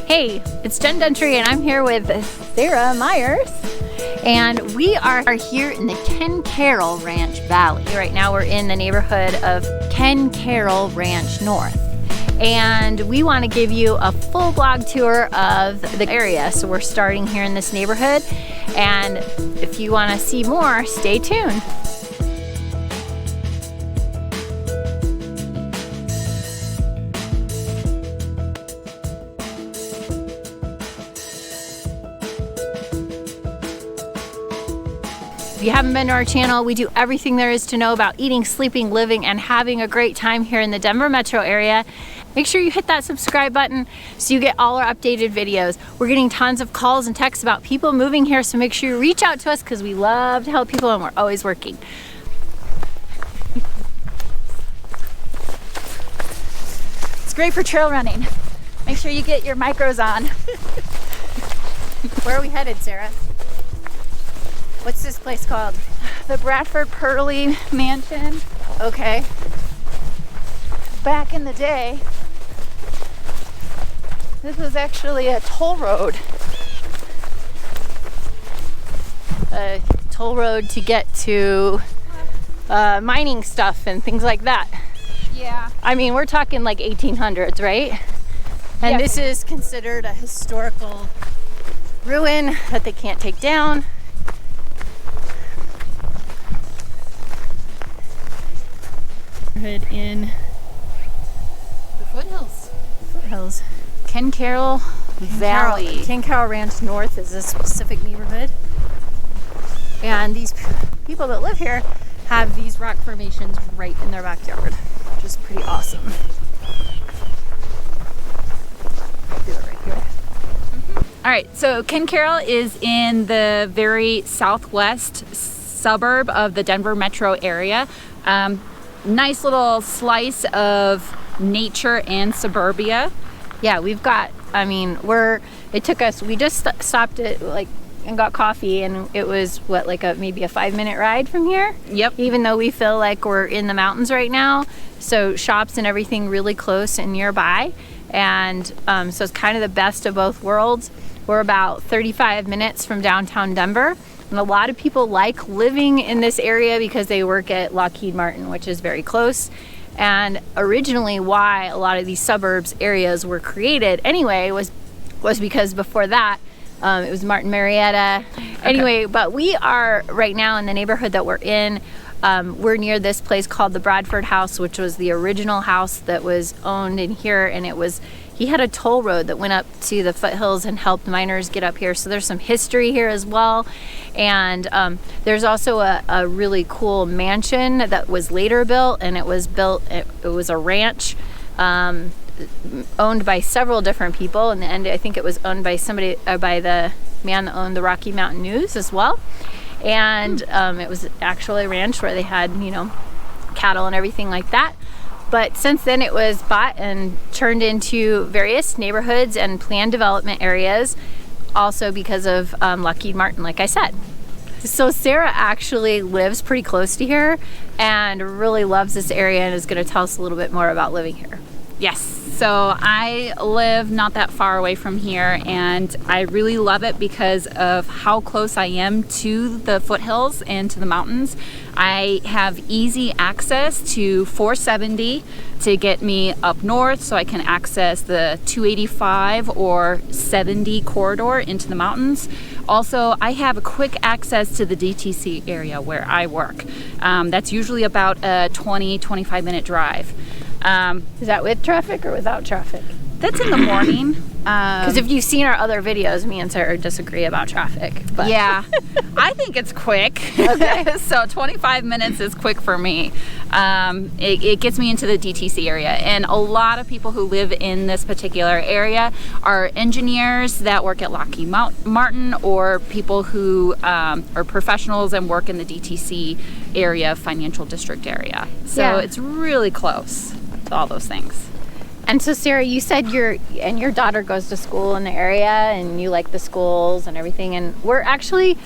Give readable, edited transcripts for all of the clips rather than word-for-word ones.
Hey, it's Jen Dentry and I'm here with Sarah Myers. And we are here in the Ken Caryl Ranch Valley. Right now we're in the neighborhood of Ken Caryl Ranch North. And we want to give you a full blog tour of the area. So we're starting here in this neighborhood. And if you want to see more, stay tuned. If you haven't been to our channel, we do everything there is to know about eating, sleeping, living, and having a great time here in the Denver metro area. Make sure you hit that subscribe button so you get all our updated videos. We're getting tons of calls and texts about people moving here, so make sure you reach out to us because we love to help people and we're always working. It's great for trail running. Make sure you get your micros on. Where are we headed, Sarah? What's this place called? The Bradford Pearly mansion. Okay. Back in the day, this was actually a toll road. A toll road to get to mining stuff and things like that. Yeah. I mean, we're talking like 1800s, right? And Yeah. this is considered a historical ruin that they can't take down. In the foothills. Ken Caryl Valley. Ken Caryl Ranch North is a specific neighborhood. And these people that live here have these rock formations right in their backyard, which is pretty awesome. Do it right here. All right, so Ken Caryl is in the very southwest suburb of the Denver metro area. Nice little slice of nature and suburbia. Yeah, we've got, I mean, it took us, we just stopped at and got coffee, and it was what, maybe a 5-minute ride from here? Yep. Even though we feel like we're in the mountains right now, so shops and everything really close and nearby. And so it's kind of the best of both worlds. We're about 35 minutes from downtown Denver. And a lot of people like living in this area because they work at Lockheed Martin, which is very close. And originally why a lot of these suburbs areas were created anyway was because before that, it was Martin Marietta. Okay. Anyway, but we are right now in the neighborhood that we're in. We're near this place called the Bradford House, which was the original house that was owned in here. And he had a toll road that went up to the foothills and helped miners get up here. So there's some history here as well. And there's also a really cool mansion that was later built, and it was a ranch owned by several different people. In the end, I think it was owned by by the man that owned the Rocky Mountain News as well. And it was actually a ranch where they had, cattle and everything like that. But since then it was bought and turned into various neighborhoods and planned development areas, also because of Lockheed Martin, like I said. So Sarah actually lives pretty close to here and really loves this area and is going to tell us a little bit more about living here. Yes, so I live not that far away from here, and I really love it because of how close I am to the foothills and to the mountains. I have easy access to 470 to get me up north, so I can access the 285 or 70 corridor into the mountains. Also, I have a quick access to the DTC area where I work. That's usually about a 20-25 minute drive. Is that with traffic or without traffic? That's in the morning. Because if you've seen our other videos, me and Sarah disagree about traffic. But. Yeah, I think it's quick. Okay. So 25 minutes is quick for me. It gets me into the DTC area. And a lot of people who live in this particular area are engineers that work at Lockheed Martin, or people who are professionals and work in the DTC area, financial district area. So yeah. It's really close to all those things. And so Sarah, you said your daughter goes to school in the area and you like the schools and everything. And we're actually,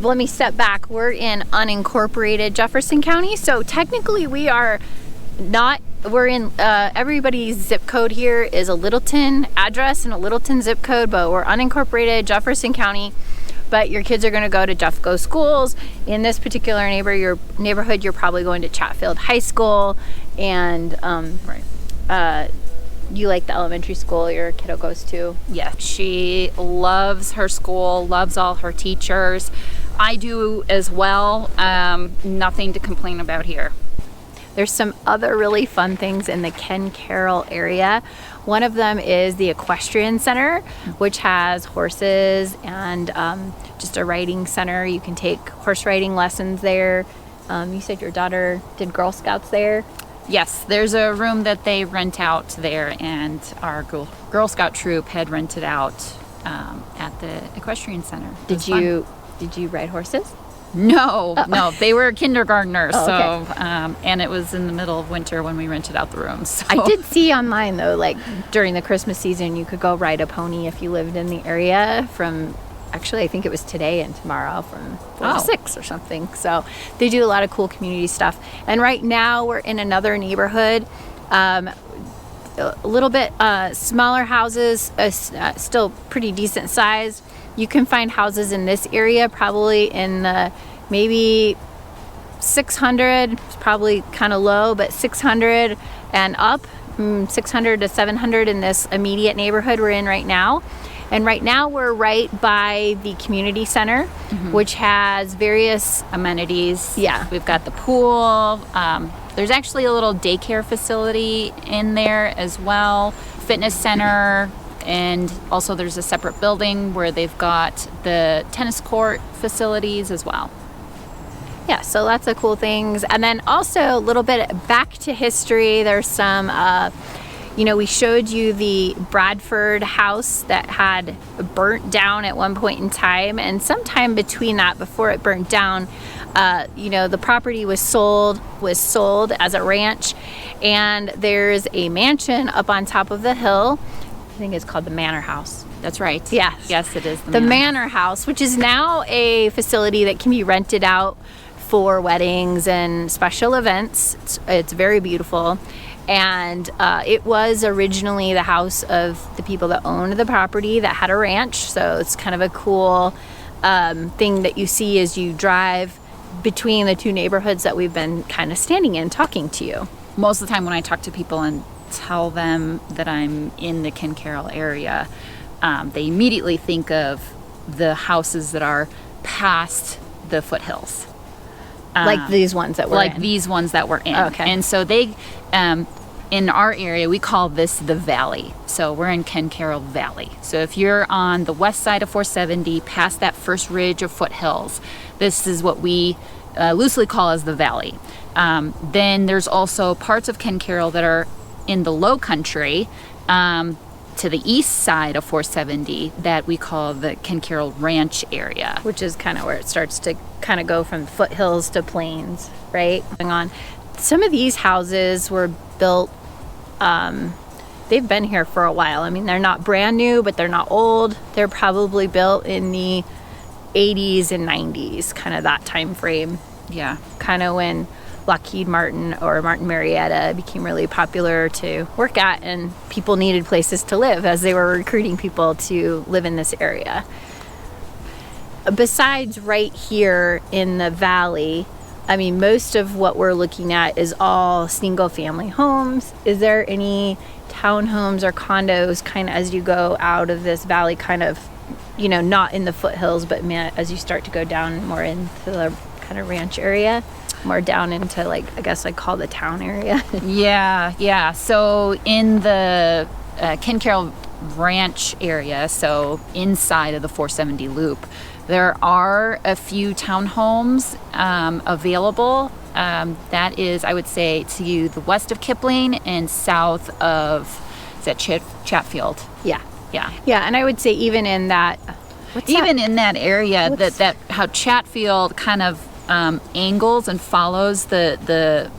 let me step back, we're in unincorporated Jefferson County. So technically we are not we're in, everybody's zip code here is a Littleton address and a Littleton zip code, but we're unincorporated, Jefferson County. But your kids are going to go to Jeffco schools. In this particular neighborhood, you're probably going to Chatfield High School, and you like the elementary school your kiddo goes to? Yeah, she loves her school, loves all her teachers. I do as well. Nothing to complain about here. There's some other really fun things in the Ken Caryl area. One of them is the Equestrian Center, which has horses and just a riding center. You can take horse riding lessons there. You said your daughter did Girl Scouts there? Yes, there's a room that they rent out there, and our Girl Scout troop had rented out at the Equestrian Center. Did you ride horses? No, they were kindergartners. Oh, okay. So, and it was in the middle of winter when we rented out the rooms. So. I did see online though, like during the Christmas season, you could go ride a pony if you lived in the area from, actually I think it was today and tomorrow from 4 to 6 or something. So they do a lot of cool community stuff. And right now we're in another neighborhood, a little bit smaller houses, still pretty decent size. You can find houses in this area probably in the maybe 600, it's probably kind of low, but 600 and up, 600 to 700 in this immediate neighborhood we're in right now. And right now we're right by the community center, which has various amenities. Yeah. We've got the pool. There's actually a little daycare facility in there as well, fitness center. And also there's a separate building where they've got the tennis court facilities as well. Yeah, so lots of cool things. And then also a little bit back to history. There's some, we showed you the Bradford House that had burnt down at one point in time. And sometime between that, before it burnt down, the property was sold as a ranch. And there's a mansion up on top of the hill. I think it's called the Manor House. That's right. Yes. Yes, it is. The Manor House, which is now a facility that can be rented out for weddings and special events. It's very beautiful. And it was originally the house of the people that owned the property that had a ranch. So it's kind of a cool thing that you see as you drive between the two neighborhoods that we've been kind of standing in talking to you. Most of the time when I talk to people and tell them that I'm in the Ken Caryl area, they immediately think of the houses that are past the foothills. Like these ones that we're in. Like these ones that we're in. Okay. And so they, in our area, we call this the Valley. So we're in Ken Caryl Valley. So if you're on the west side of 470, past that first ridge of foothills, this is what we loosely call as the Valley. Then there's also parts of Ken Caryl that are in the low country to the east side of 470 that we call the Ken Caryl Ranch area. Which is kind of where it starts to kind of go from foothills to plains, right? Some of these houses were built, they've been here for a while. I mean, they're not brand new, but they're not old. They're probably built in the 80s and 90s, kind of that time frame. Yeah. Kind of when Lockheed Martin or Martin Marietta became really popular to work at, and people needed places to live as they were recruiting people to live in this area. Besides right here in the valley, I mean, most of what we're looking at is all single family homes. Is there any townhomes or condos kind of as you go out of this valley, kind of, not in the foothills, but as you start to go down more into the kind of ranch area? More down into, like, I guess I'd call the town area. Yeah. So in the Ken Caryl Ranch area, so inside of the 470 loop, there are a few townhomes available. That is, I would say, to you, the west of Kipling and south of, is that Chatfield? Yeah. Yeah. Yeah, and I would say even in that... in that area, that how Chatfield kind of angles and follows the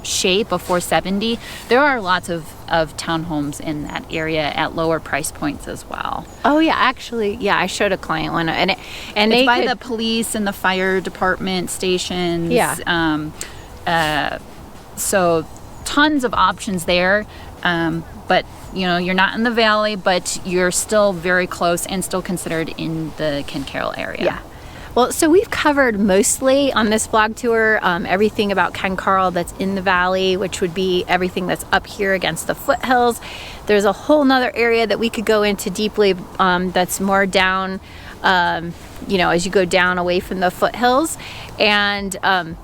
shape of 470. There are lots of townhomes in that area at lower price points as well. Oh yeah, actually, yeah, I showed a client one, and it's by the police and the fire department stations. Yeah. So tons of options there. But you know, you're not in the valley, but you're still very close and still considered in the Ken Caryl area. Yeah. Well, so we've covered mostly on this blog tour everything about Ken Caryl that's in the valley, which would be everything that's up here against the foothills. There's a whole nother area that we could go into deeply that's more down, you know, as you go down away from the foothills. And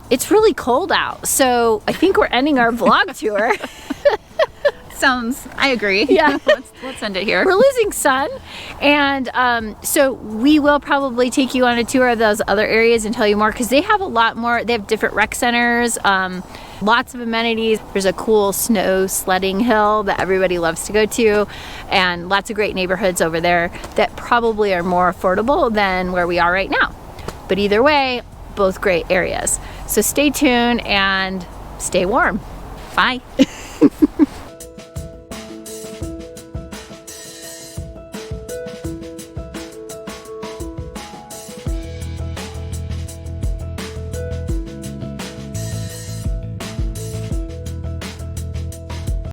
it's really cold out. So I think we're ending our vlog tour. I agree. Yeah. let's end it here. We're losing sun, and so we will probably take you on a tour of those other areas and tell you more, because they have a lot more. They have different rec centers, lots of amenities. There's a cool snow sledding hill that everybody loves to go to, and lots of great neighborhoods over there that probably are more affordable than where we are right now. But either way, both great areas. So stay tuned and stay warm. Bye.